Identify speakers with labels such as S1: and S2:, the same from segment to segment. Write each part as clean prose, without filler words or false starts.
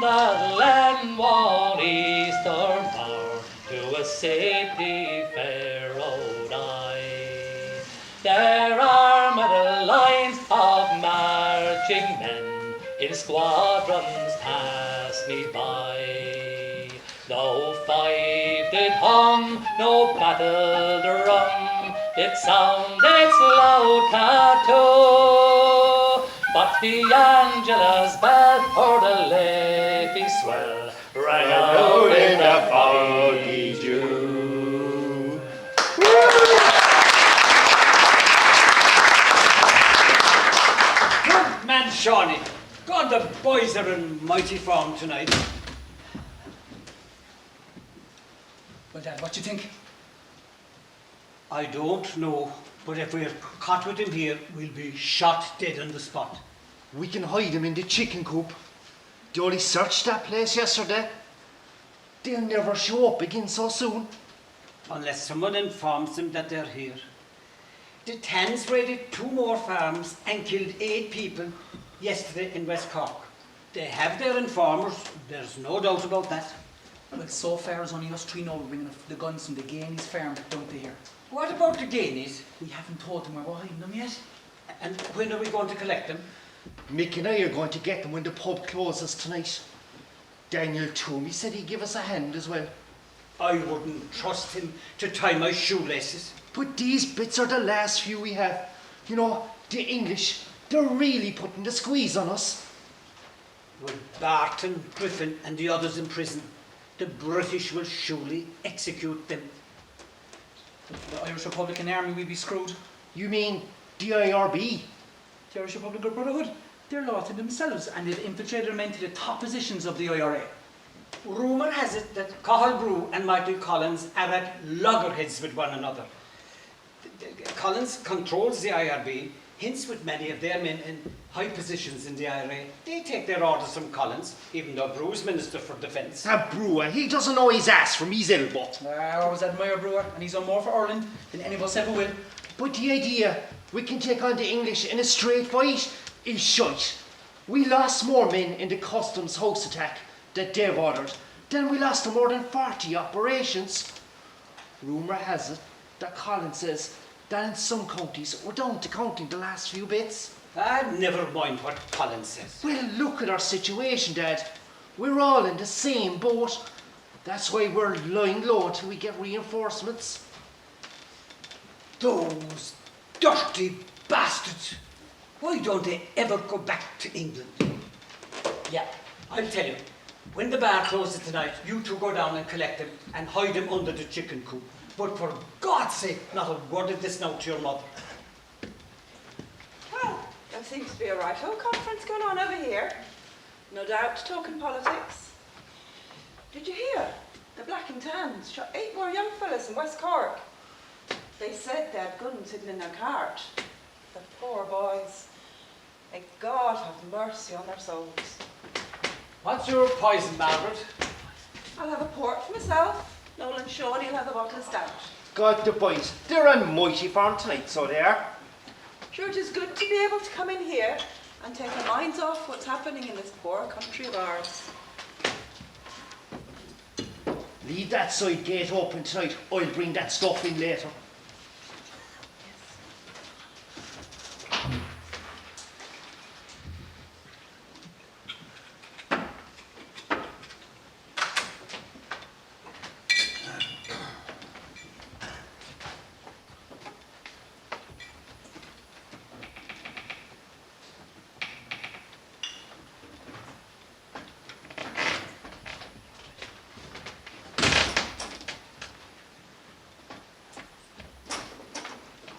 S1: on that landward eastern bar to a city fair road I. There are metal lines of marching men in squadrons pass me by. No fife did hum, no battle drum, it sounded loud tattoo. But the Angela's bell or the leafy swell rang out in the foggy dew.
S2: Good man, Seanie. God, the boys are in mighty form tonight.
S3: Well, Dad, what do you think?
S2: I don't know, but if we're caught with him here, we'll be shot dead on the spot.
S4: We can hide him in the chicken coop. Doyle searched that place yesterday. They'll never show up again so soon.
S2: Unless someone informs them that they're here. The Tans raided 2 more farms and killed 8 people yesterday in West Cork. They have their informers, there's no doubt about that.
S3: Well, so far as only us 3 know, we're bringing the guns from the Geaney's farm down to here.
S2: What about the Geaneys?
S3: We haven't told them where we're hiding them yet.
S2: And when are we going to collect them?
S4: Mick and I are going to get them when the pub closes tonight. Daniel Twomey said he'd give us a hand as well.
S2: I wouldn't trust him to tie my shoelaces.
S4: But these bits are the last few we have. You know, the English, they're really putting the squeeze on us.
S2: With Barton, Griffin and the others in prison, the British will surely execute them.
S3: The Irish Republican Army will be screwed.
S4: You mean the IRB?
S3: The Irish Republican Brotherhood, they're law to themselves and they've infiltrated them into the top positions of the IRA.
S2: Rumour has it that Cathal Brew and Michael Collins are at loggerheads with one another. Collins controls the IRB, hints with many of their men in high positions in the IRA. They take their orders from Collins, even though Brew's Minister for Defence.
S4: That Brewer, he doesn't know his ass from his elbow.
S3: I always admire Brewer, and he's done more for Ireland than any of us ever will.
S4: But the idea we can take on the English in a straight fight is shite. We lost more men in the customs house attack that they've ordered than we lost in more than 40 operations. Rumour has it that Collins says that in some counties we're down to counting the last few bits.
S2: Never mind what Collins says.
S4: Well, look at our situation, Dad. We're all in the same boat. That's why we're lying low until we get reinforcements.
S2: Those dirty bastards! Why don't they ever go back to England? Yeah, I'll tell you. When the bar closes tonight, you 2 go down and collect them and hide them under the chicken coop. But for God's sake, not a word of this now to your mother.
S5: Well, there seems to be a right-o conference going on over here. No doubt talking politics. Did you hear? The Black and Tans shot 8 more young fellas in West Cork. They said they had guns hidden in their cart. The poor boys. May God have mercy on their souls.
S2: What's your poison, Margaret?
S5: I'll have a port for myself. Noel and Seanie will have a bottle of stout.
S4: God, the boys, they're on mighty farm tonight, so they are.
S5: Sure, it is good to be able to come in here and take our minds off what's happening in this poor country of ours.
S4: Leave that side gate open tonight. I'll bring that stuff in later.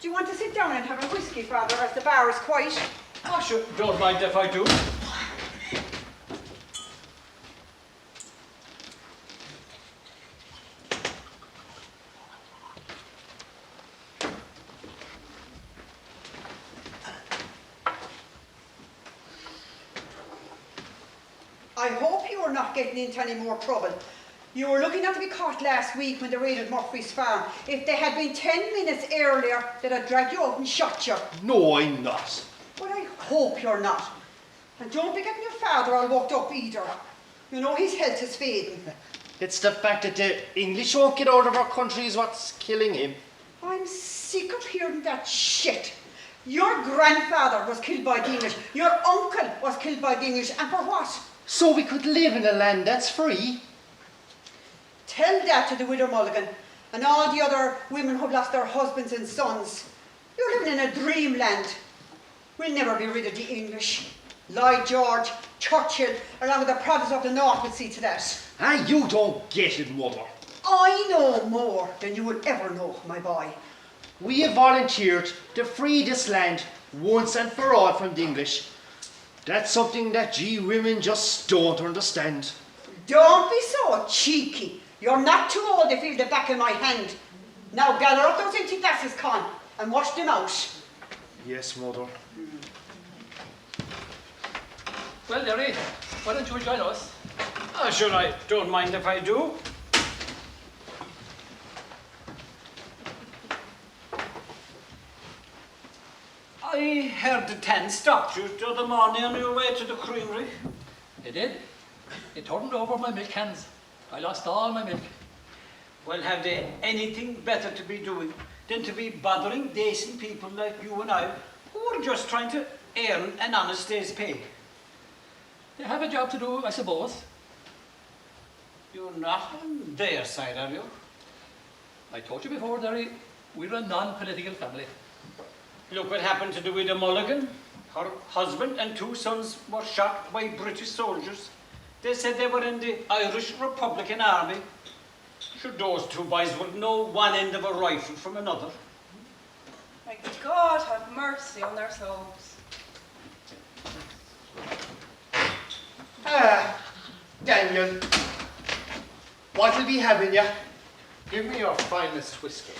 S5: Do you want to sit down and have a whisky, Father, as the bar is quiet?
S2: Oh, sure, don't mind if I do.
S5: I hope you are not getting into any more trouble. You were lucky not to be caught last week when they raided Murphy's farm. If they had been 10 minutes earlier, they'd have dragged you out and shot you.
S4: No, I'm not.
S5: Well, I hope you're not. And don't be getting your father all worked up either.
S6: You know his health is fading.
S4: It's the fact that the English won't get out of our country is what's killing him.
S6: I'm sick of hearing that shit. Your grandfather was killed by the English. Your uncle was killed by the English. And for what?
S4: So we could live in a land that's free.
S6: Tell that to the widow Mulligan and all the other women who've lost their husbands and sons. You're living in a dreamland. We'll never be rid of the English. Lloyd George, Churchill, along with the province of the North will see to that.
S4: Ah, you don't get it, mother.
S6: I know more than you will ever know, my boy.
S4: We have volunteered to free this land once and for all from the English. That's something that you women just don't understand.
S6: Don't be so cheeky. You're not too old to feel the back of my hand. Now gather up those empty glasses, Con, and wash them out.
S4: Yes, mother.
S1: Well, Derry, why don't you join us?
S2: Sure, I don't mind if I do. I heard the 10 stopped you the other morning on your way to the creamery.
S1: They did. They turned over my milk cans. I lost all my milk.
S2: Well, have they anything better to be doing than to be bothering decent people like you and I, who are just trying to earn an honest day's pay?
S1: They have a job to do, I suppose.
S2: You're not on their side, are you?
S1: I told you before, Derry, we're a non-political family.
S2: Look what happened to the widow Mulligan. Her husband and 2 sons were shot by British soldiers. They said they were in the Irish Republican Army. Sure, those 2 boys would know one end of a rifle from another.
S5: May God have mercy on their souls.
S4: Daniel, what'll be having ya?
S7: Give me your finest whiskey.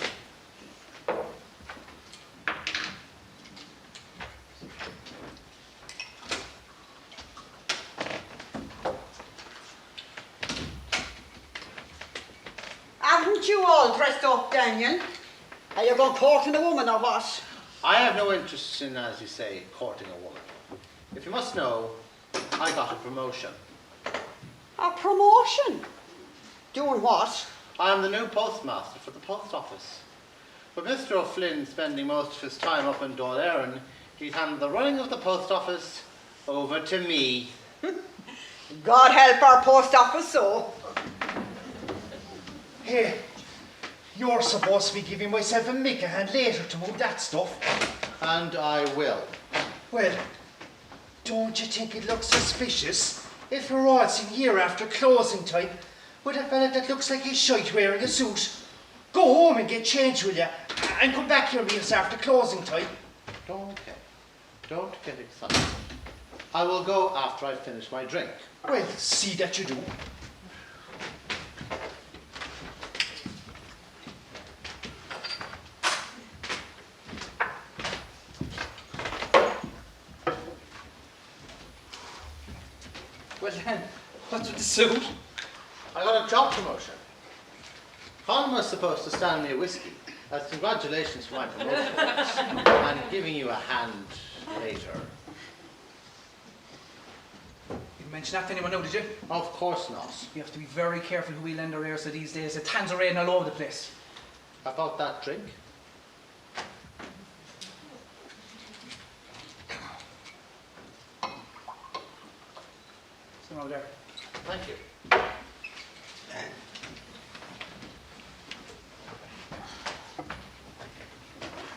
S6: Haven't you all dressed up, Daniel? Are you going courting a woman or what?
S7: I have no interest in, as you say, courting a woman. If you must know, I got a promotion.
S6: A promotion? Doing what?
S7: I am the new postmaster for the post office. With Mr. O'Flynn spending most of his time up in Doyle, he's handed the running of the post office over to me.
S6: God help our post office so.
S4: Hey, you're supposed to be giving myself a mick a hand later to move that stuff.
S7: And I will.
S4: Well, don't you think it looks suspicious if we're all sitting here after closing time with a fella that looks like he's shite wearing a suit? Go home and get changed, will ya? And come back here with us after closing time.
S7: Don't get excited. I will go after I finish my drink.
S4: Well, see that you do.
S2: Well then, what's with the suit?
S7: I got a job promotion. Colin was supposed to stand me a whiskey as congratulations for my promotion and giving you a hand later.
S3: You didn't mention that to anyone now, did you?
S7: Of course not.
S3: You have to be very careful who we lend our ears to these days. The hands are raining all over the place.
S7: About that drink?
S3: Some over there.
S7: Thank you.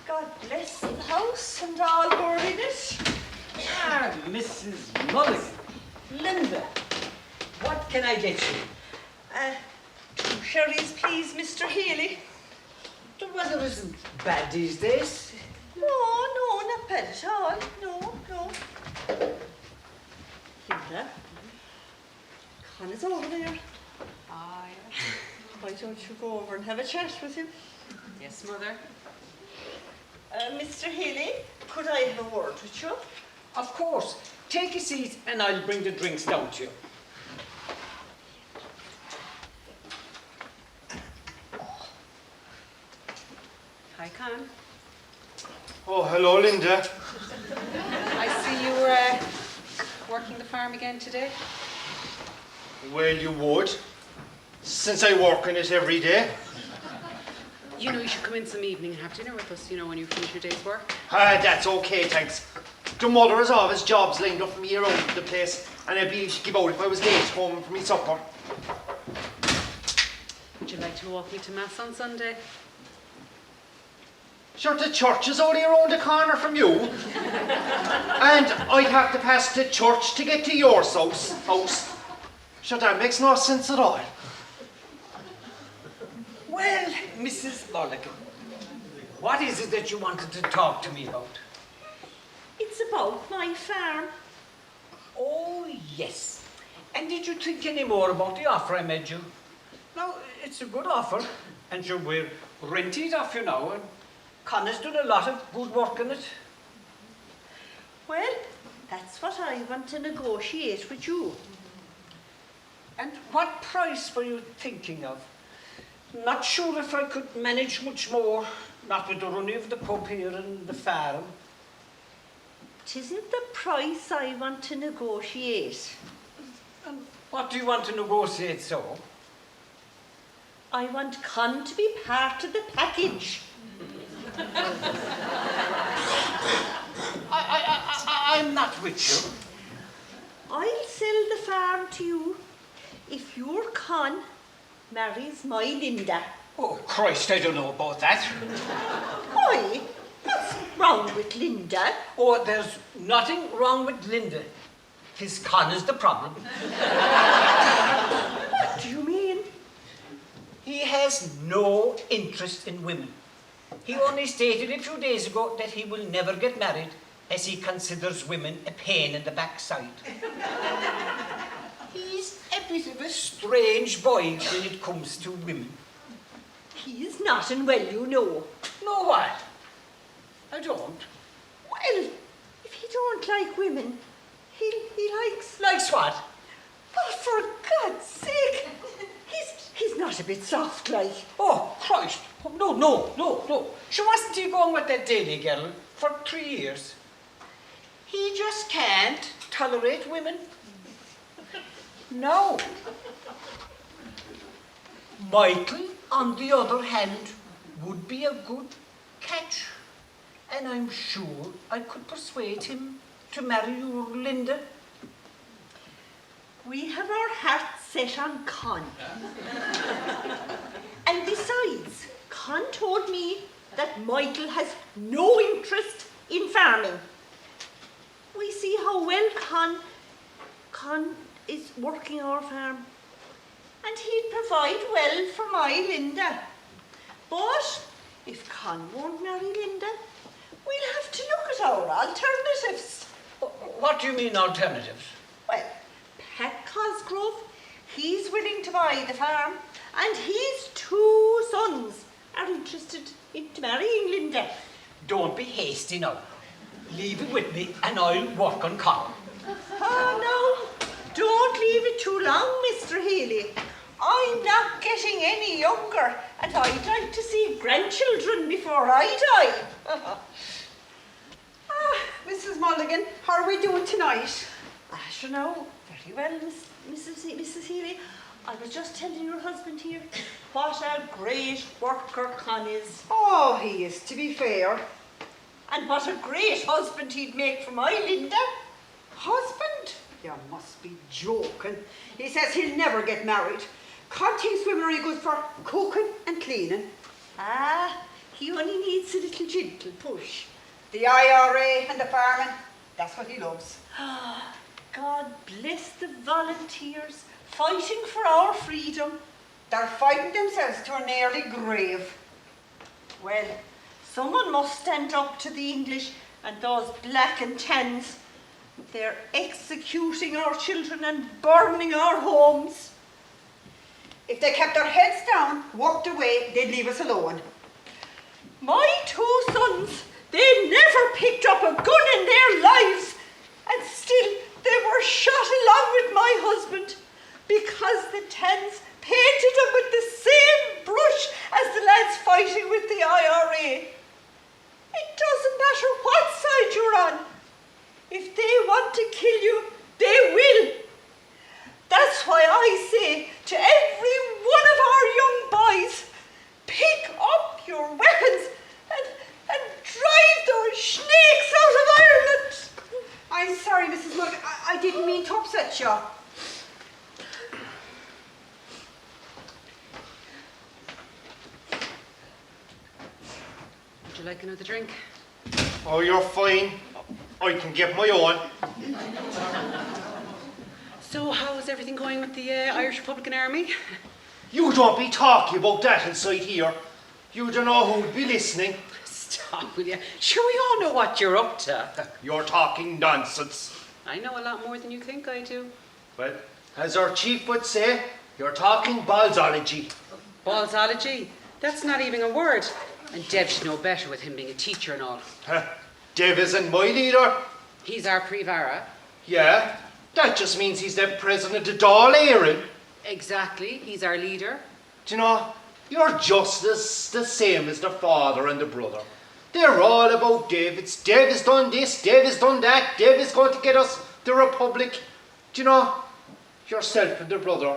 S5: God bless the house and all who are in it.
S2: Mrs. Mulligan. Linda, what can I get you?
S5: 2 sherries, please, Mr. Healy.
S2: The weather isn't bad these days.
S5: No, not bad at all. No. Linda, Con is over there.
S8: Aye.
S5: Why don't you go over and have a chat with him?
S8: Yes, Mother.
S5: Mr. Healy, could I have a word with you?
S2: Of course. Take a seat and I'll bring the drinks down to you.
S8: Hi, Con.
S4: Oh, hello, Linda.
S8: I see you were working the farm again today.
S4: Well, you would, since I work in it every day.
S8: You know, you should come in some evening and have dinner with us, you know, when you finish your day's work.
S4: That's okay, thanks. The mother has always jobs lined up for me around the place, and I'd be able to give out if I was late home for me supper.
S8: Would you like to walk me to Mass on Sunday?
S4: Sure, the church is only around the corner from you. And I'd have to pass the church to get to your house. Sure, that makes no sense at all.
S2: Well, Mrs. Mulligan, what is it that you wanted to talk to me about?
S6: It's about my farm.
S2: Oh, yes. And did you think any more about the offer I made you? Now, it's a good offer, and sure, we're renting it off you now, and Connor's done a lot of good work in it.
S6: Well, that's what I want to negotiate with you.
S2: And what price were you thinking of? Not sure if I could manage much more, not with the running of the pub here and the farm.
S6: 'Tisn't the price I want to negotiate.
S2: And what do you want to negotiate so?
S6: I want Con to be part of the package.
S2: I'm not with you.
S6: I'll sell the farm to you if your Con marries my Linda.
S2: Oh, Christ, I don't know about that.
S6: Why? What's wrong with Linda?
S2: Oh, there's nothing wrong with Linda. His Con is the problem.
S6: What do you mean?
S2: He has no interest in women. He only stated a few days ago that he will never get married as he considers women a pain in the backside. He's a bit of a strange boy when it comes to women.
S6: He is not unwell, you know.
S2: Know what? I don't.
S6: Well, if he don't like women, he likes...
S2: Likes what?
S6: But for God's sake, he's not a bit soft like.
S2: Oh, Christ. Oh, no. She wasn't he going with that Daly girl for 3 years? He just can't tolerate women. No. Michael, on the other hand, would be a good catch. And I'm sure I could persuade him to marry your Linda.
S6: We have our hearts set on Con. And besides, Con told me that Michael has no interest in farming. We see how well Con is working our farm. And he'd provide well for my Linda. But if Con won't marry Linda, we'll have to look at our alternatives.
S2: What do you mean alternatives?
S6: Well, Pat Cosgrove, he's willing to buy the farm, and his 2 sons are interested in marrying Linda.
S2: Don't be hasty now. Leave it with me and I'll work on Con.
S6: Oh, no, don't leave it too long, Mr. Healy. I'm not getting any younger, and I'd like to see grandchildren before I die.
S5: Mrs. Mulligan, how are we doing tonight?
S6: I don't know very well, Mrs. Healy. I was just telling your husband here what a great worker Con is.
S5: Oh, he is, to be fair.
S6: And what a great husband he'd make for my Linda.
S5: Husband? You must be joking. He says he'll never get married. Con thinks women are only good for cooking and cleaning.
S6: He only needs a little gentle push.
S5: The IRA and the farming, that's what he loves.
S6: God bless the volunteers fighting for our freedom.
S5: They're fighting themselves to an early grave.
S6: Well, someone must stand up to the English and those black and tans. They're executing our children and burning our homes.
S5: If they kept their heads down, walked away, they'd leave us alone.
S6: My 2 sons, they never picked up a gun in their lives, and still they were shot along with my husband because the tans painted them with the same brush as the lads fighting with the IRA. It doesn't matter what side you're on. If they want to kill you, they will. That's why I say to every one of our young boys, pick up your weapons and drive those snakes out of Ireland. I'm sorry, Mrs. Mulligan. I didn't mean to upset you.
S8: Would you like another drink?
S4: Oh, you're fine. I can get my own.
S8: So, how's everything going with the Irish Republican Army?
S4: You don't be talking about that inside here. You don't know who'd be listening.
S8: Stop, will you? Sure, we all know what you're up to.
S4: You're talking nonsense.
S8: I know a lot more than you think I do.
S4: Well, as our chief would say, you're talking ballsology.
S8: Ballsology? That's not even a word. And Dev should know better with him being a teacher and all.
S4: Dev isn't my leader.
S8: He's our Prevara.
S4: Yeah, that just means he's the president of Doyle, Aaron.
S8: Exactly, he's our leader.
S4: Do you know, you're just the same as the father and the brother. They're all about Dev. It's Dev has done this, Dev has done that, Dev is going to get us the Republic. Do you know, yourself and the brother,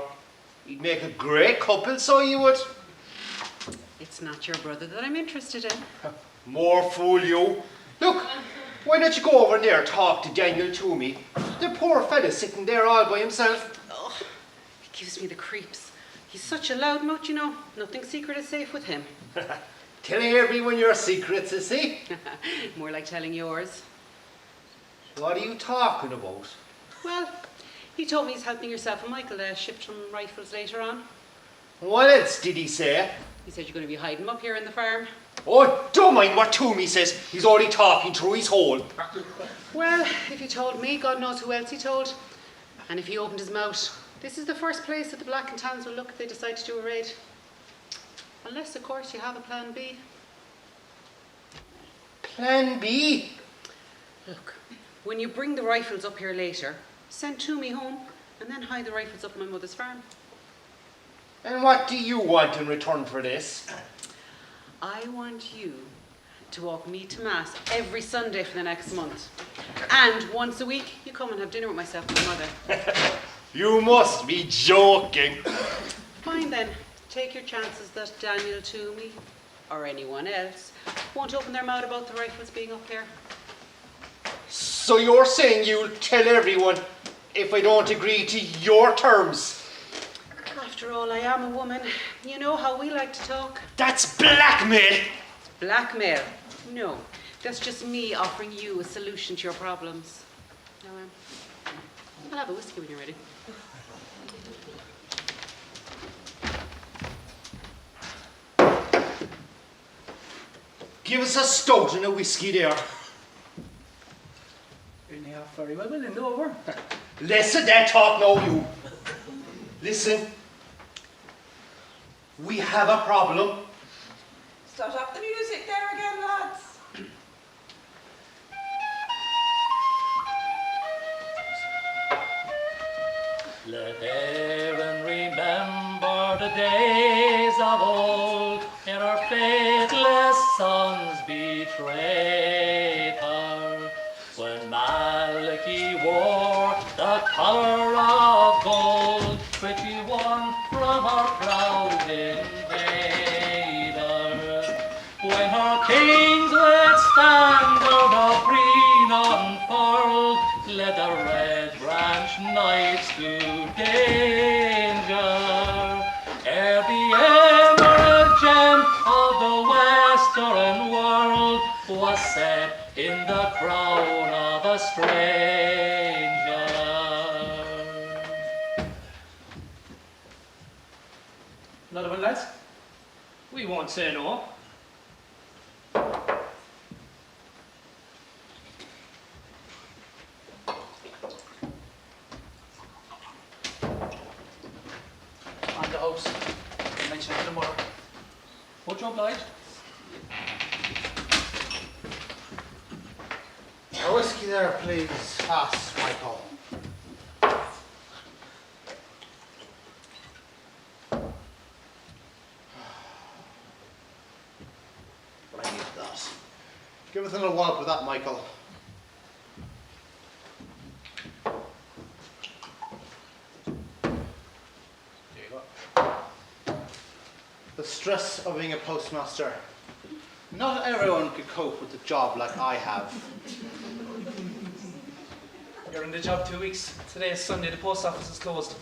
S4: you'd make a great couple, so you would.
S8: It's not your brother that I'm interested in.
S4: More fool you. Look, why don't you go over there and talk to Daniel Twomey? The poor fella's sitting there all by himself.
S8: Oh, he gives me the creeps. He's such a loudmouth, you know. Nothing secret is safe with him.
S4: Telling everyone your secrets, is he?
S8: More like telling yours.
S4: What are you talking about?
S8: Well, he told me he's helping yourself and Michael ship some rifles later on.
S4: What else did he say?
S8: He said you're going to be hiding them up here in the farm.
S4: Oh, don't mind what Twomey says. He's only talking through his hole.
S8: Well, if he told me, God knows who else he told. And if he opened his mouth, this is the first place that the Black and Tans will look if they decide to do a raid. Unless, of course, you have a plan B.
S4: Plan B?
S8: Look, when you bring the rifles up here later, send Twomey home and then hide the rifles up my mother's farm.
S4: And what do you want in return for this?
S8: I want you to walk me to Mass every Sunday for the next month. And once a week, you come and have dinner with myself and my mother.
S4: You must be joking.
S8: Fine then. Take your chances that Daniel Twomey, or anyone else, won't open their mouth about the rifles being up here.
S4: So you're saying you'll tell everyone if I don't agree to your terms?
S8: After all, I am a woman. You know how we like to talk.
S4: That's blackmail!
S8: Blackmail? No. That's just me offering you a solution to your problems. Now, I'll have a whiskey when you're ready.
S4: Give us a stout and a whiskey there.
S3: Anyhow, very well, we'll end over.
S4: Less of that talk now, you. Listen. We have a problem.
S5: Start up the music there again, lads.
S1: Let Erin remember the days of old, ere her faithless sons betrayed her, when Mulcahy wore the collar of gold, which he won from her proud invader, when her kings with standard of green unfurled led the red branch knights to danger, ere the emerald gem of the western world was set in the crown of a stranger.
S2: Another one, lads? We won't say no.
S3: On the house. I'll mention it tomorrow.
S2: Much obliged.
S7: A whiskey there, please. Pass, Michael. But I need that. Give us a little wallop with that, Michael. stress of being a postmaster. Not everyone could cope with a job like I have.
S3: You're in the job 2 weeks. Today is Sunday, the post office is closed.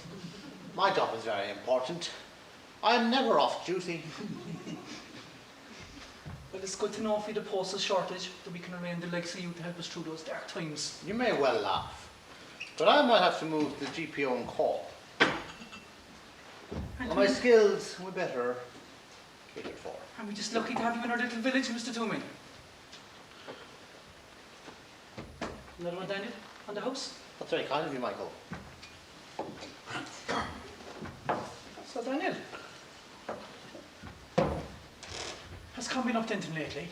S7: My job is very important. I'm never off duty.
S3: Well, it's good to know if we have a postal shortage that we can arrange the likes of you to help us through those dark times.
S7: You may well laugh, but I might have to move to the GPO on call. And my skills were better catered for.
S3: And we're just lucky to have you in our little village, Mr. Twomey. Another one, Daniel, on the house?
S7: That's very kind of you, Michael.
S3: So, Daniel, has Con been up to anything lately?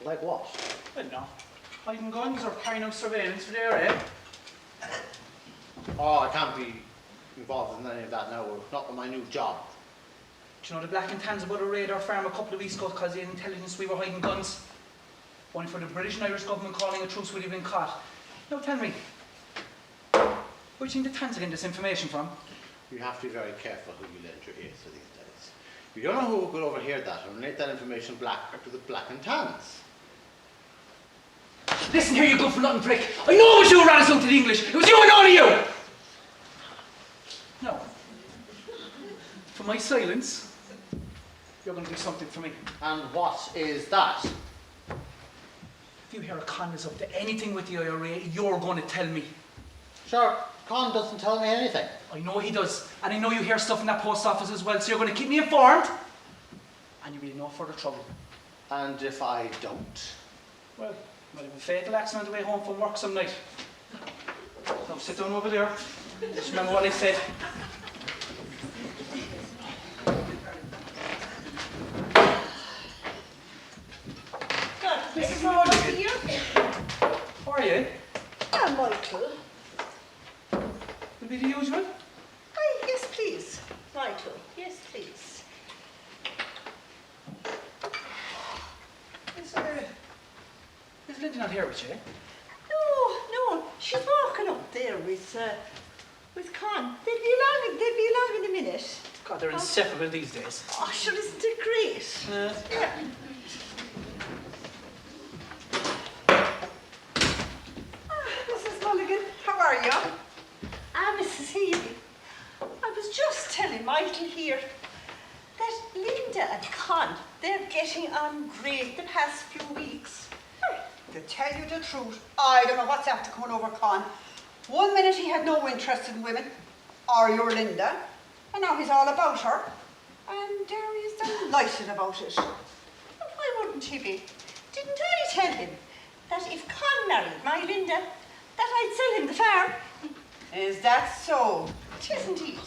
S7: Like what?
S3: I don't know. Hiding guns or carrying out surveillance for the area?
S7: Oh, I can't be involved in any of that now. Not with my new job.
S3: Do you know the Black and Tans about a raid our farm a couple of weeks ago because the intelligence we were hiding guns? Only for the British and Irish government calling a truce would have been caught. Now tell me, where do you think the Tans are getting this information from?
S7: You have to be very careful who you lend your ears to these days. You don't know who could overhear that and relate that information back to the Black and Tans.
S3: Listen here, you good for nothing prick. I know it was you who ran us out to the English. It was you and all of you! No. For my silence, you're going to do something for me.
S7: And what is that?
S3: If you hear a Con is up to anything with the IRA, you're going to tell me.
S7: Sure, Con doesn't tell me anything.
S3: I know he does. And I know you hear stuff in that post office as well, so you're going to keep me informed. And you'll be in no further trouble.
S7: And if I don't?
S3: Well, might have a fatal accident on the way home from work some night. Now sit down over there. Just remember what I said.
S6: Mrs. Maura here.
S3: How are you?
S6: Ah, Michael.
S3: Will be the usual?
S6: Aye, yes, please. Michael, yes, please.
S3: Is Linda not here with you?
S6: No, she's walking up there with Con. They'll be along in a minute.
S3: God, they're inseparable these days.
S6: Oh, sure, isn't it great? Yeah. Mrs. Mulligan, how are you? Mrs. Healy. I was just telling Michael here that Linda and Con, they're getting on great the past few weeks. To tell you the truth, I don't know what's after coming over Con. 1 minute he had no interest in women, or your Linda, and now he's all about her. And Derry is delighted about it. Why wouldn't he be? Didn't I tell him that if Con married my Linda, that I'd sell him the farm? Is that so? It is indeed.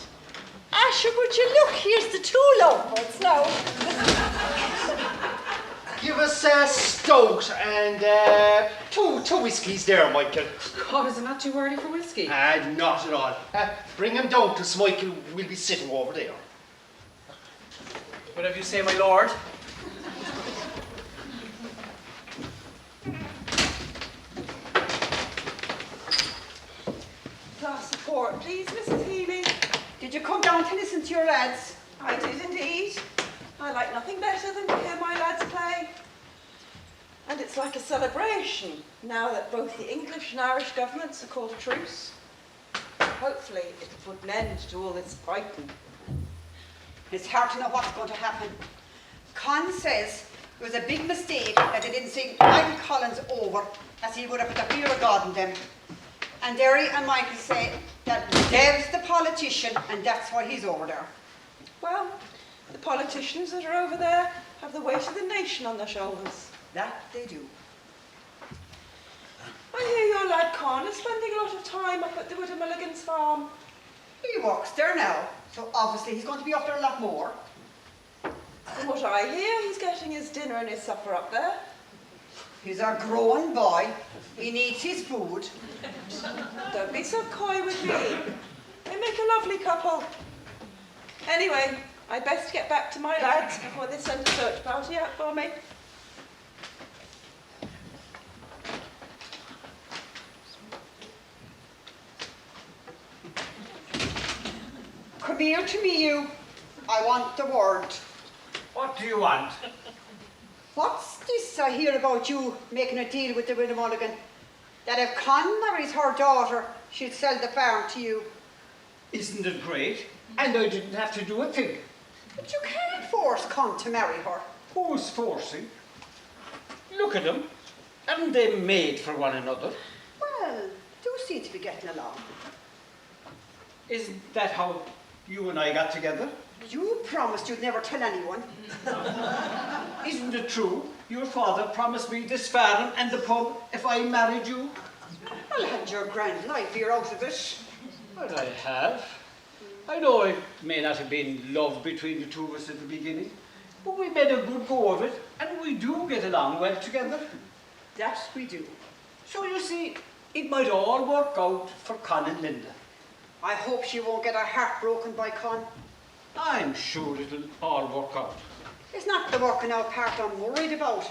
S6: Asher, would you look? Here's the 2 lovebirds now.
S4: Give us a stout and two whiskies there, Michael.
S8: God, is it not too early for whiskey?
S4: Not at all. Bring him down to Michael. We'll be sitting over there.
S3: Whatever you say, my lord.
S5: Glass of port, please, Mrs. Healy.
S6: Did you come down to listen to your lads?
S5: I did indeed. I like nothing better than to hear my lads play. And it's like a celebration now that both the English and Irish governments have called a truce. Hopefully it'll put an end to all this fighting.
S6: It's hard to know what's going to happen. Con says it was a big mistake that they didn't sing Michael Collins over, as he would have put the fear of God in them. And Derry and Michael say that Dev's the politician and that's why he's over there.
S5: Well, the politicians that are over there have the weight of the nation on their shoulders.
S6: That they do.
S5: I hear your lad Con is spending a lot of time up at the widow Mulligan's farm.
S6: He works there now, so obviously he's going to be up there a lot more.
S5: From what I hear, he's getting his dinner and his supper up there.
S6: He's a grown boy. He needs his food.
S5: Don't be so coy with me. They make a lovely couple. Anyway, I'd best get back to my lads before they send a search party out for me.
S6: Come here to me, you. I want the word.
S2: What do you want?
S6: What's this I hear about you making a deal with the widow Mulligan? That if Con marries her daughter, she'll sell the farm to you.
S2: Isn't it great? And I didn't have to do a thing.
S6: But you can't force Con to marry her.
S2: Who's forcing? Look at them. Haven't they made for one another?
S6: Well, do seem to be getting along.
S2: Isn't that how you and I got together?
S6: You promised you'd never tell anyone.
S2: Isn't it true? Your father promised me this farm and the pub if I married you.
S6: Well, had your grand life here out of it.
S2: But I have. I know it may not have been love between the two of us at the beginning, but we made a good go of it, and we do get along well together.
S6: That we do.
S2: So you see, it might all work out for Con and Linda.
S6: I hope she won't get her heart broken by Con.
S2: I'm sure it'll all work out.
S6: It's not the working out part I'm worried about.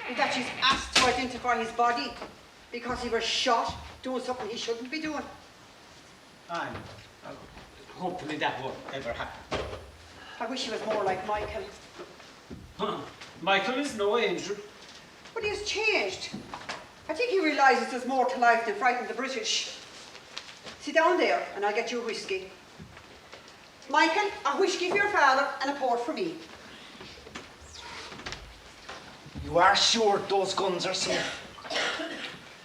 S6: And that she's asked to identify his body because he was shot doing something he shouldn't be doing.
S2: Hopefully that won't ever happen.
S6: I wish he was more like Michael.
S2: Michael is no angel.
S6: But he has changed. I think he realises there's more to life than frighten the British. Sit down there and I'll get you a whiskey. Michael, a whiskey for your father and a port for me.
S4: You are sure those guns are safe?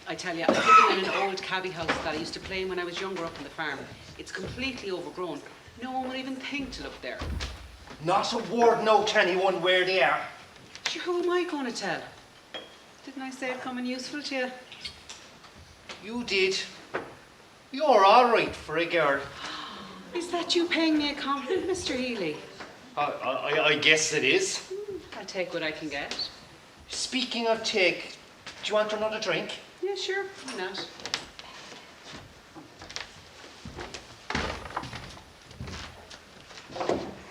S8: I tell you, I'm living in an old cabby house that I used to play in when I was younger up on the farm. It's completely overgrown. No one would even think to look there.
S4: Not a word now to anyone where they are.
S8: Sure, who am I going to tell? Didn't I say it'd come in useful to you?
S4: You did. You're all right for a girl.
S8: Is that you paying me a compliment, Mr. Healy?
S4: I guess it is.
S8: I'll take what I can get.
S4: Speaking of take, do you want another drink?
S8: Yeah, sure. Why not?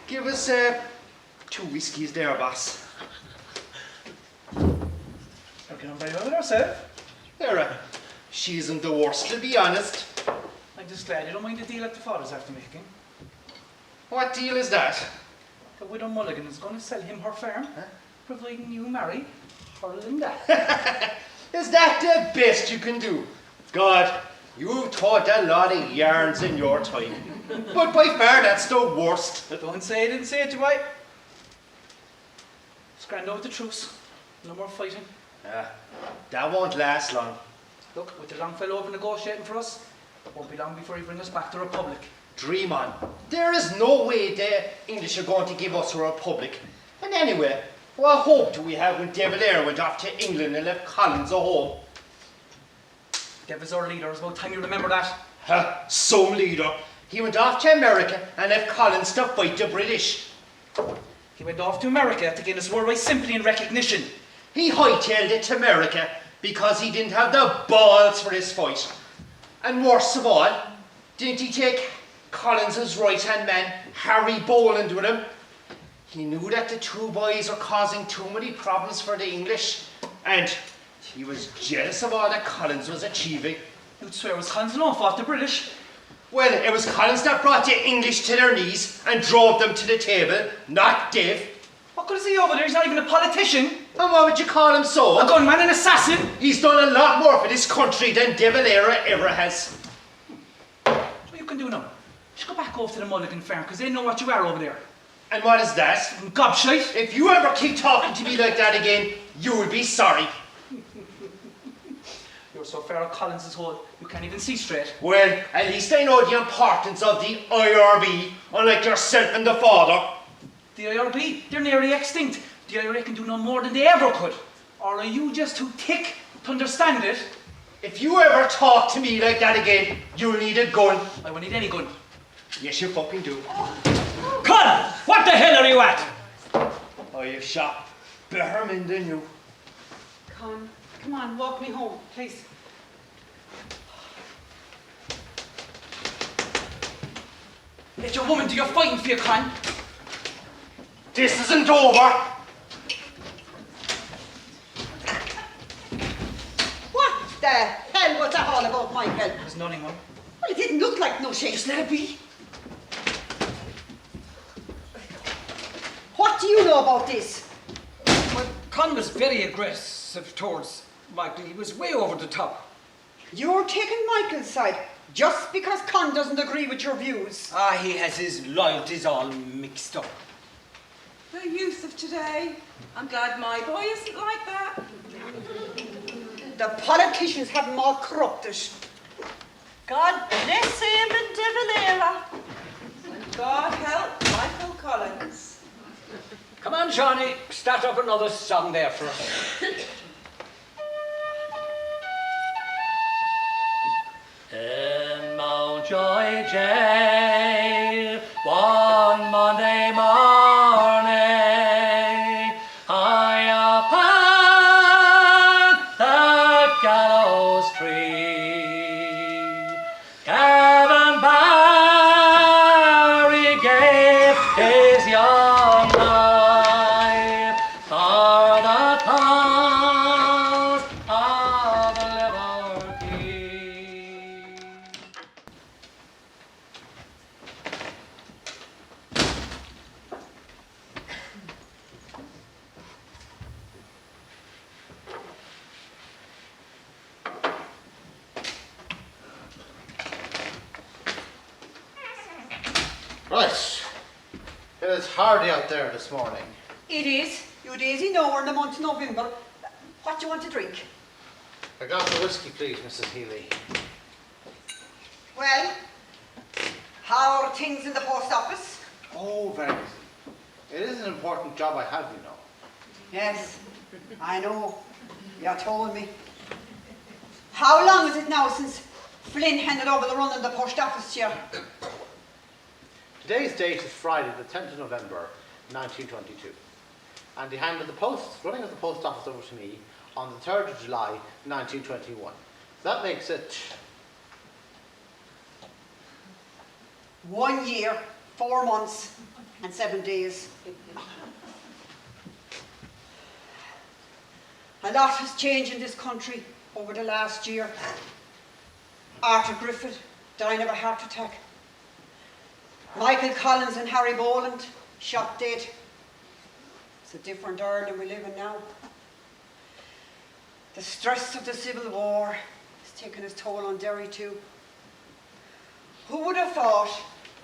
S4: Give us 2 whiskies there, boss.
S3: Looking on very well with herself.
S4: There, she isn't the worst, to be honest.
S3: I'm just glad you don't mind the deal that the father's after making.
S4: What deal is that?
S3: The widow Mulligan is going to sell him her farm, providing you marry her Linda.
S4: Is that the best you can do? God, you've taught a lot of yarns in your time. But by far, that's the worst.
S3: Don't say I didn't say it to you, It's grand over the truce. No more fighting.
S4: That won't last long.
S3: Look, with the long fellow over negotiating for us, it won't be long before he brings us back to Republic.
S4: Dream on. There is no way the English are going to give us a republic. And anyway, what hope do we have when De Valera went off to England and left Collins at home?
S3: Devil's our leader. It's about time you remember that.
S4: Some leader. He went off to America and left Collins to fight the British.
S3: He went off to America to gain his worldwide sympathy and recognition.
S4: He hightailed it to America because he didn't have the balls for this fight. And worst of all, didn't he take Collins's right-hand man, Harry Boland, with him? He knew that the two boys were causing too many problems for the English, and he was jealous of all that Collins was achieving.
S3: You'd swear it was Collins alone fought the British.
S4: Well, it was Collins that brought the English to their knees and drove them to the table, not Dev.
S3: What good is he over there? He's not even a politician.
S4: And what would you call him so?
S3: A gunman, an assassin.
S4: He's done a lot more for this country than De Valera ever has.
S3: What you can do now? Just go back over to the Mulligan farm, because they know what you are over there.
S4: And what is that?
S3: Gobshite.
S4: If you ever keep talking to me like that again, you will be sorry.
S3: You're so far out Collins's hole, you can't even see straight.
S4: Well, at least I know the importance of the IRB, unlike yourself and the father.
S3: The IRB, they're nearly extinct. The IRA can do no more than they ever could. Or are you just too thick to understand it?
S4: If you ever talk to me like that again, you'll need a gun.
S3: I won't need any gun.
S4: Yes, you fucking do.
S2: Con! What the hell are you at?
S4: Oh, you've shot better men than you.
S8: Con, come on, walk me home, please.
S3: Let your woman do your fighting for you, Con.
S4: This isn't over.
S6: What the hell was that all about, Michael?
S3: There's nothing, Mum.
S6: Well, it didn't look like no shit.
S3: Just let it be.
S6: What do you know about this?
S2: Well, Con was very aggressive towards Michael. He was way over the top.
S6: You're taking Michael's side just because Con doesn't agree with your views.
S2: Ah, he has his loyalties all mixed up.
S5: The youth of today. I'm glad my boy isn't like that.
S6: The politicians have them all corrupted.
S5: God bless him and De Valera. And God help Michael Collins.
S2: Come on, Seanie, start up another song there for us.
S1: In Mountjoy jail, one Monday morning, high upon the gallows tree, Gavin Barry gave his young life for the cause of liberty.
S7: Right. It is hardy out there this morning.
S6: It is. You daisy know we're in the month of November. What do you want to drink?
S7: A glass of whiskey, please, Mrs. Healy.
S6: Well, how are things in the post office?
S7: Oh, very busy. It is an important job I have, you know.
S6: Yes, I know. You told me. How long is it now since Flynn handed over the run of the post office to you?
S7: Today's date is Friday, the 10th of November, 1922. And he handed the running of the post office over to me on the 3rd of July, 1921. So that makes it
S6: 1 year, 4 months, and 7 days. A lot has changed in this country over the last year. Arthur Griffith dying of a heart attack. Michael Collins and Harry Boland shot dead. It's a different Ireland we live in now. The stress of the Civil War has taken its toll on Derry too. Who would have thought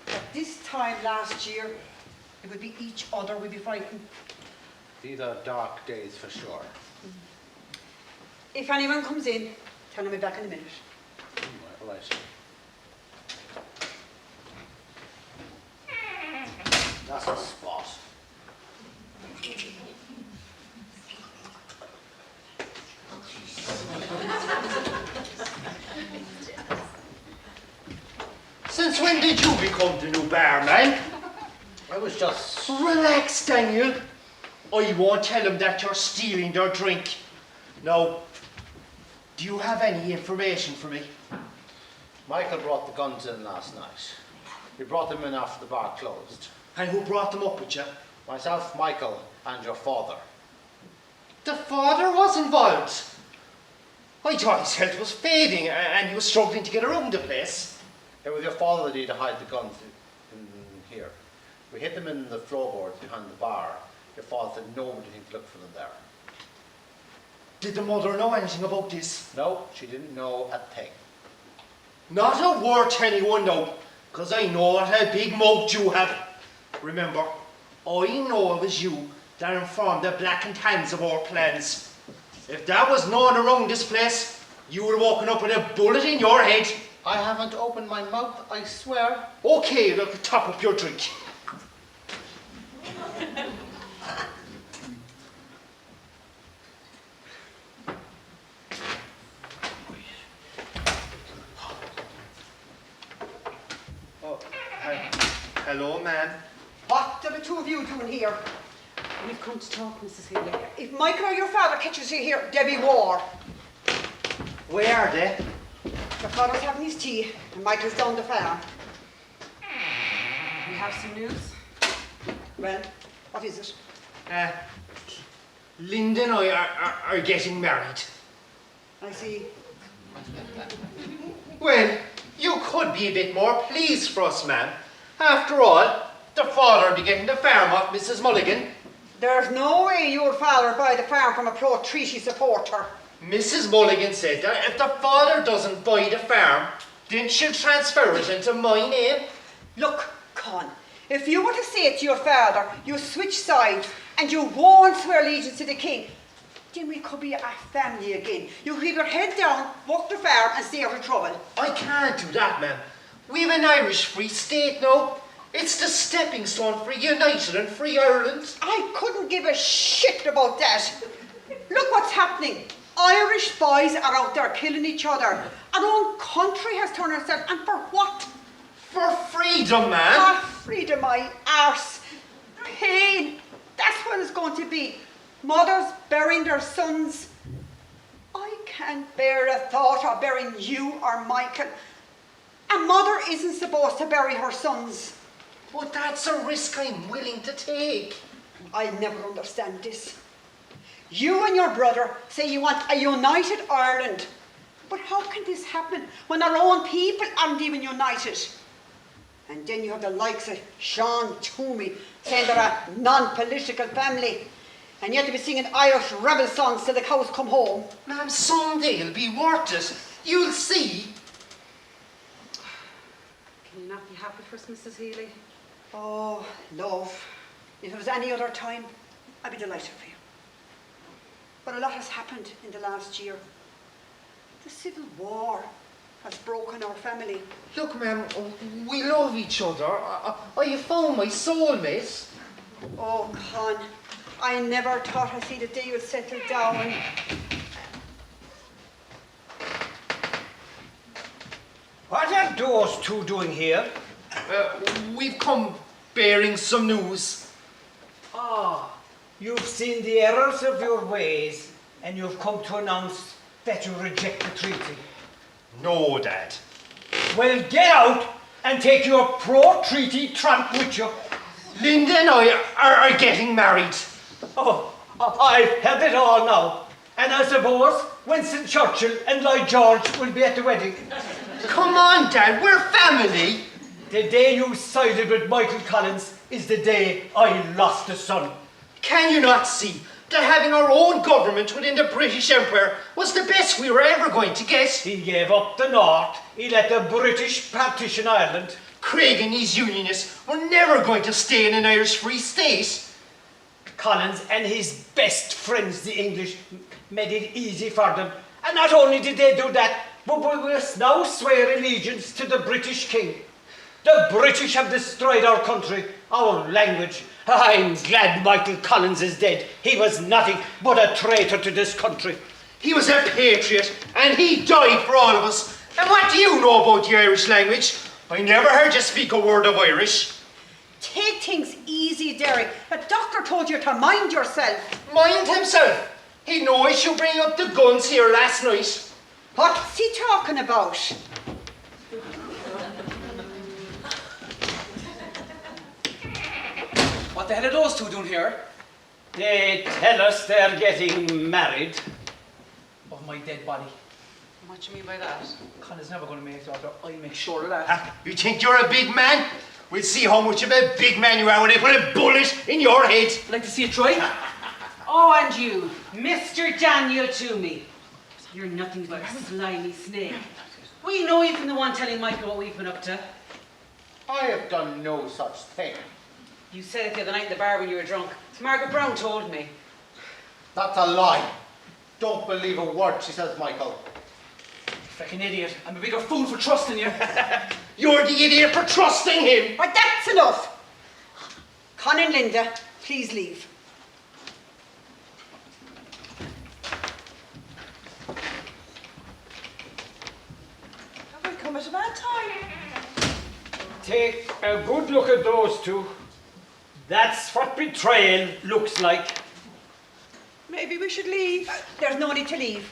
S6: that this time last year it would be each other we'd be fighting?
S7: These are dark days for sure.
S6: If anyone comes in, tell them I'll be back in a minute.
S7: Right. That's a spot.
S4: Since when did you become the new barman?
S7: I was just...
S4: Relax, Daniel. I won't tell them that you're stealing their drink. Now, do you have any information for me?
S7: Michael brought the guns in last night. He brought them in after the bar closed.
S4: And who brought them up with you?
S7: Myself, Michael, and your father.
S4: The father was involved. I thought his health was fading and he was struggling to get around the place.
S7: It was your father that needed to hide the guns in here. We hid them in the floorboards behind the bar. Your father said nobody to look for them there.
S4: Did the mother know anything about this?
S7: No, she didn't know a thing.
S4: Not a word to anyone now, because I know what a big mouth you have. Remember, I know it was you that informed the Black and Tans of our plans. If that was known around this place, you would have woken up with a bullet in your head.
S7: I haven't opened my mouth, I swear.
S4: Okay, look, top up your drink. Oh, hello, ma'am.
S6: What are the two of you doing here?
S8: We've come to talk, Mrs. Healy.
S6: If Michael or your father catches you here, there'll be war.
S4: Where are they?
S6: Your father's having his tea, and Michael's down the farm.
S8: We have some news.
S6: Well, what is it?
S4: Linda and I are getting married.
S6: I see.
S4: Well, you could be a bit more pleased for us, ma'am. After all, the father will be getting the farm off Mrs. Mulligan,
S6: There's no way your father buy the farm from a pro-treaty supporter.
S4: Mrs. Mulligan said that if the father doesn't buy the farm, then she'll transfer it into my name.
S6: Look, Con, if you were to say to your father, you switch sides and you won't swear allegiance to the king, then we could be a family again. You keep your head down, work the farm and stay out of trouble.
S4: I can't do that, ma'am. We've an Irish Free State now. It's the stepping stone for United and Free Ireland.
S6: I couldn't give a shit about that. Look what's happening. Irish boys are out there killing each other. Our own country has turned itself, and for what?
S4: For freedom, ma'am.
S6: Ah, freedom, my arse. Pain. That's what it's going to be. Mothers burying their sons. I can't bear the thought of burying you or Michael. A mother isn't supposed to bury her sons.
S4: But that's a risk I'm willing to take.
S6: I'll never understand this. You and your brother say you want a united Ireland. But how can this happen when our own people aren't even united? And then you have the likes of Sean Twomey saying they're a non-political family. And yet to be singing Irish rebel songs till the cows come home.
S4: Ma'am, someday it'll be worth it. You'll see.
S8: Can you not be happy for us, Mrs. Healy?
S6: Oh, love. If it was any other time, I'd be delighted for you. But a lot has happened in the last year. The Civil War has broken our family.
S4: Look, ma'am, we love each other. I found my soulmate.
S6: Oh, Con, I never thought I'd see the day you'd settle down.
S2: What are those two doing here?
S4: We've come bearing some news.
S2: Ah, you've seen the errors of your ways and you've come to announce that you reject the treaty.
S4: No, Dad.
S2: Well, get out and take your pro-treaty tramp with you.
S4: Linda and I are getting married.
S2: Oh, I've heard it all now. And I suppose Winston Churchill and Lloyd George will be at the wedding.
S4: Come on, Dad, we're family.
S2: The day you sided with Michael Collins is the day I lost a son.
S4: Can you not see that having our own government within the British Empire was the best we were ever going to get?
S2: He gave up the North. He let the British partition Ireland.
S4: Carraig and his unionists were never going to stay in an Irish Free State.
S2: Collins and his best friends, the English, made it easy for them. And not only did they do that, but we must now swear allegiance to the British King. The British have destroyed our country, our language. I'm glad Michael Collins is dead. He was nothing but a traitor to this country.
S4: He was a patriot, and he died for all of us. And what do you know about the Irish language? I never heard you speak a word of Irish.
S6: Take things easy, Derry. The doctor told you to mind yourself.
S4: Mind himself. He'd no issue bringing up the guns here last night.
S6: What's he talking about?
S3: What the hell are those two doing here?
S2: They tell us they're getting married.
S3: Of my dead body.
S8: What do you mean by that?
S3: Connor's never going to make it, daughter. I'll make sure of that.
S4: You think you're a big man? We'll see how much of a big man you are when they put a bullet in your head.
S3: I'd like to see it try.
S9: Oh, and you, Mr. Daniel Twomey. You're nothing but a slimy snake. We know you from the one telling Michael what we've been up to.
S7: I have done no such thing.
S9: You said it the other night in the bar when you were drunk. Margaret Brown told me.
S7: That's a lie. Don't believe a word she says, Michael.
S3: Frickin' idiot. I'm a bigger fool for trusting you.
S4: You're the idiot for trusting him.
S6: Right, that's enough. Con and Linda, please leave.
S5: Have we come at a bad time?
S2: Take a good look at those two. That's what betrayal looks like.
S5: Maybe we should leave.
S6: There's no need to leave.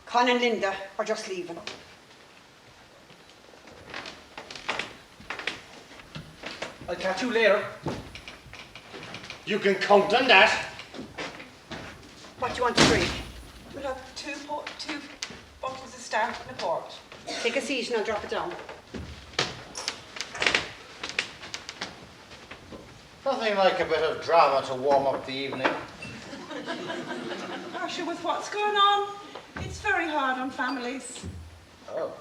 S6: Con and Linda are just leaving.
S3: I'll catch you later.
S4: You can count on that.
S6: What do you want to drink?
S5: We'll have two bottles of stout and a port.
S6: Take a seat and I'll drop it down.
S7: Nothing like a bit of drama to warm up the evening.
S5: Actually, with what's going on, it's very hard on families.
S7: Oh.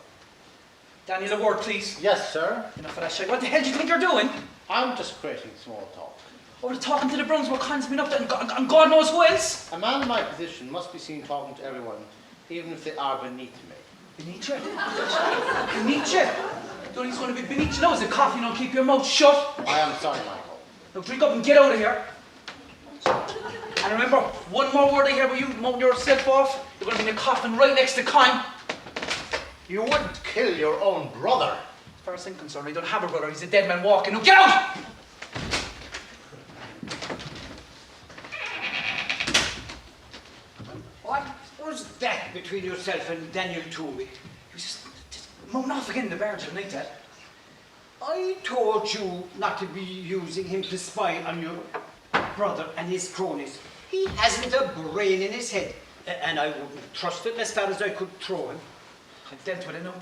S3: Daniel, a word, please.
S7: Yes, sir.
S3: Enough of that shit. What the hell do you think you're doing?
S7: I'm just creating small talk.
S3: Oh, they're talking to the Brunswick Cons been up there, and God knows who else.
S7: A man in my position must be seen talking to everyone, even if they are beneath me.
S3: Beneath you? Beneath you? The only thing's going to be beneath you now is a coffee, and keep your mouth shut.
S7: I am sorry, Michael.
S3: Now drink up and get out of here. And remember, one more word I hear about you mount yourself off, you're going to be in a coffin right next to Con.
S7: You wouldn't kill your own brother.
S3: As far as I'm concerned, I don't have a brother. He's a dead man walking. Now get out!
S2: What was that between yourself and Daniel Twomey?
S3: He was just moaning off again in the bar tonight, Dad.
S2: I told you not to be using him to spy on your brother and his cronies. He hasn't a brain in his head, and I wouldn't trust it as far as I could throw him.
S3: I've dealt with it now.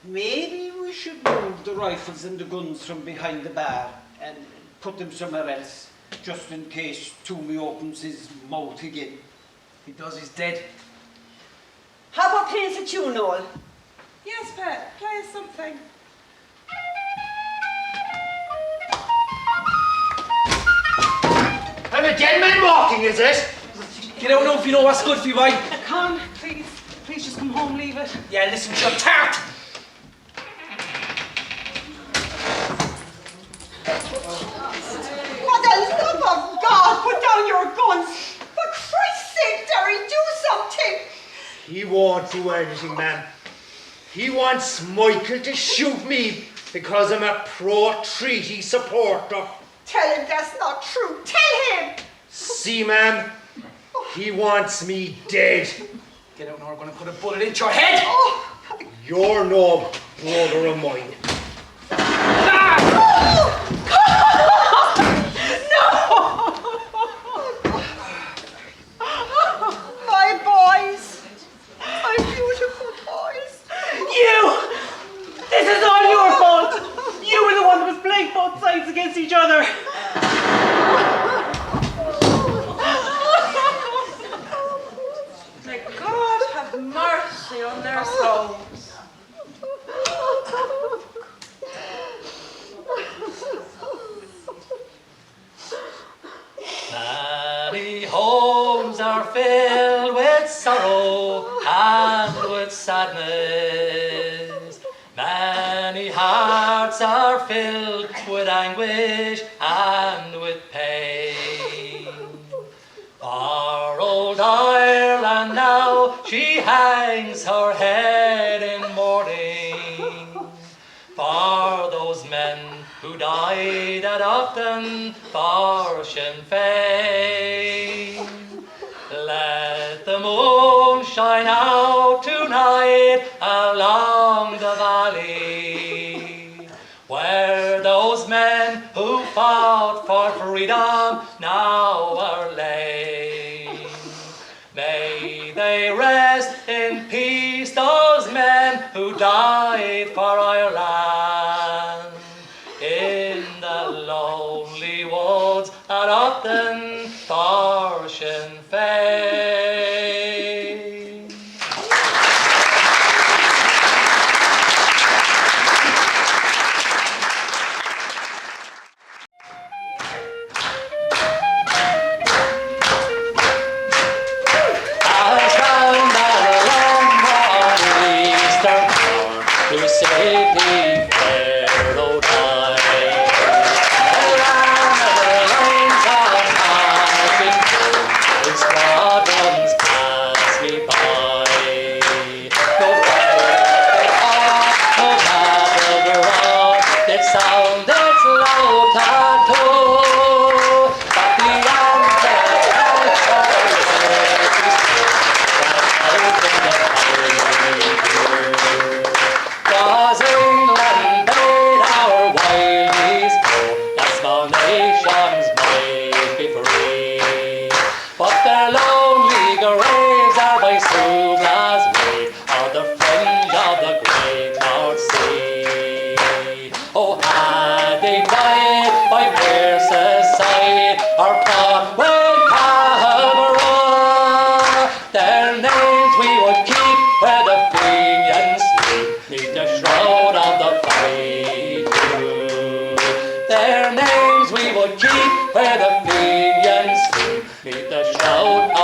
S2: Maybe we should move the rifles and the guns from behind the bar and put them somewhere else, just in case Twomey opens his mouth again.
S3: If he does, he's dead.
S6: How about playing for you, Noel?
S5: Yes, Pet, play us something.
S4: I'm a dead man walking, is it?
S3: Get out now if you know what's good for you, boy.
S9: Con, please just come home, leave it.
S3: Yeah, listen to your tart.
S6: For the love of God, put down your guns. For Christ's sake, Derry, do something.
S4: He won't do anything, ma'am. He wants Michael to shoot me because I'm a pro-treaty supporter.
S6: Tell him that's not true. Tell him.
S4: See, ma'am, he wants me dead.
S3: Get out now, we're going to put a bullet into your head.
S6: Oh,
S4: You're no brother of mine.
S6: my boys. My beautiful boys.
S9: You! This is all your fault! You were the one that was playing both sides against each other.
S5: May God have mercy on their souls.
S1: Many homes are filled with sorrow and with sadness. Many hearts are filled with anguish and with pain. For old Ireland now, she hangs her head in mourning for those men who died at Upton for Sinn Féin. Let the moon shine out tonight along the valley, where those men who fought for freedom now are laid. May they rest in peace, those men who died for Ireland. In the lonely woods at Upton for Sinn Féin. As round along the eastern shore to safety fair old time, around the lanes of Margaret is out